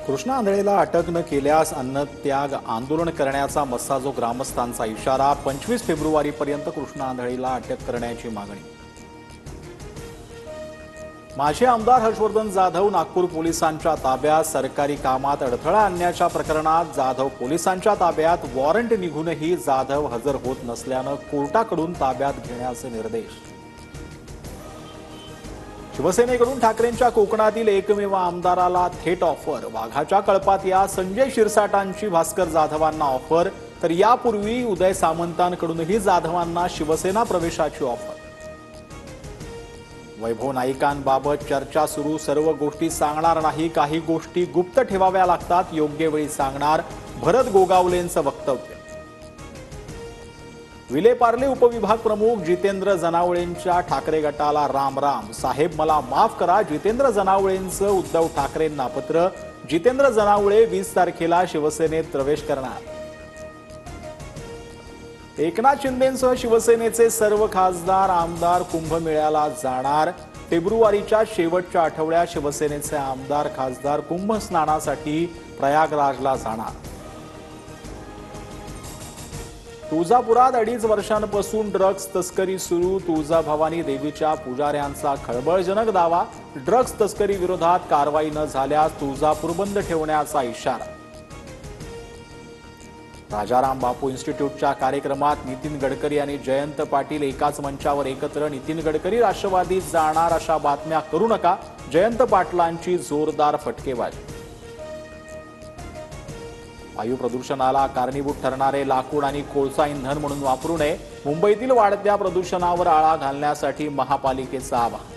कृष्णा आंधळेला अटक न केल्यास अन्नत्याग आंदोलन करण्याचा मस्साजो ग्रामस्थांचा इशारा। 25 फेब्रुवारीपर्यंत कृष्णा आंधळेला अटक करण्याची मागणी। माजी आमदार हर्षवर्धन जाधव नागपूर पोलिसांच्या ताब्यात। सरकारी कामात अडथळा आणण्याच्या प्रकरणात जाधव पोलिसांच्या ताब्यात। वॉरंट निघूनही जाधव हजर होत नसल्याने कोर्टाकडून ताब्यात घेण्याचे निर्देश। शिवसेनेकडून ठाकरेंच्या कोकणातील एकमेव आमदाराला थेट ऑफर। वाघाच्या कळपात या संजय शिरसाटांची भास्कर जाधवांना ऑफर, तर यापूर्वी उदय सामंतांकडूनही जाधवांना शिवसेना प्रवेशाची ऑफर। वैभव नाईकांबाबत चर्चा सुरू। सर्व गोष्टी सांगणार नाही, काही गोष्टी गुप्त ठेवाव्या लागतात, योग्य वेळी सांगणार, भरत गोगावलेंचं वक्तव्य। विलेपार्ले उपविभाग प्रमुख जितेंद्र जनावळेंच्या ठाकरे गटाला राम राम। साहेब मला माफ करा, जितेंद्र जनावळेंचं उद्धव ठाकरेंना पत्र। जितेंद्र जनावळे 20 तारखेला शिवसेनेत प्रवेश करणार। एकनाथ शिंदेंसह शिवसेनेचे सर्व खासदार आमदार कुंभमेळ्याला जाणार। फेब्रुवारीच्या शेवटच्या आठवड्यात शिवसेनेचे आमदार खासदार कुंभ स्नानासाठी प्रयागराजला जाणार। तुळजापुरात 2.5 वर्षांपासून ड्रग्ज तस्करी सुरू। तुळजाभवानी देवीच्या पुजाऱ्यांचा खळबळजनक दावा। ड्रग्ज तस्करी विरोधात कारवाई न झाल्यास तुळजापूर बंद ठेवण्याचा इशारा। राजाराम बापू इन्स्टिट्यूटच्या कार्यक्रमात नितीन गडकरी आणि जयंत पाटील एकाच मंचावर एकत्र। नितीन गडकरी राष्ट्रवादीत जाणार अशा बातम्या करू नका, जयंत पाटलांची जोरदार फटकेबाजी। वायू प्रदूषणाला कारणीभूत ठरणारे लाकूड आणि कोळसा इंधन म्हणून वापरू नये। मुंबईतील वाढत्या प्रदूषणावर आळा घालण्यासाठी महापालिकेचं आवाहन।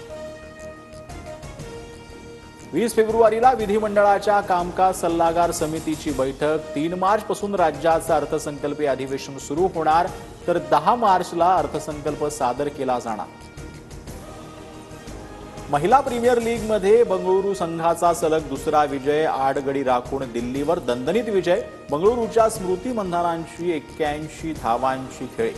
20 फेब्रुवारीला विधिमंडळाच्या कामकाज सल्लागार समितीची बैठक। 3 मार्चपासून राज्याचं अर्थसंकल्पीय अधिवेशन सुरू होणार, तर 10 मार्चला अर्थसंकल्प सादर केला जाणार। महिला प्रीमियर लीगमध्ये बंगळुरू संघाचा सलग दुसरा विजय। 8 गडी राखून दिल्लीवर दणदणीत विजय। बंगळुरूच्या स्मृती मंधानांची 81 धावांची खेळी।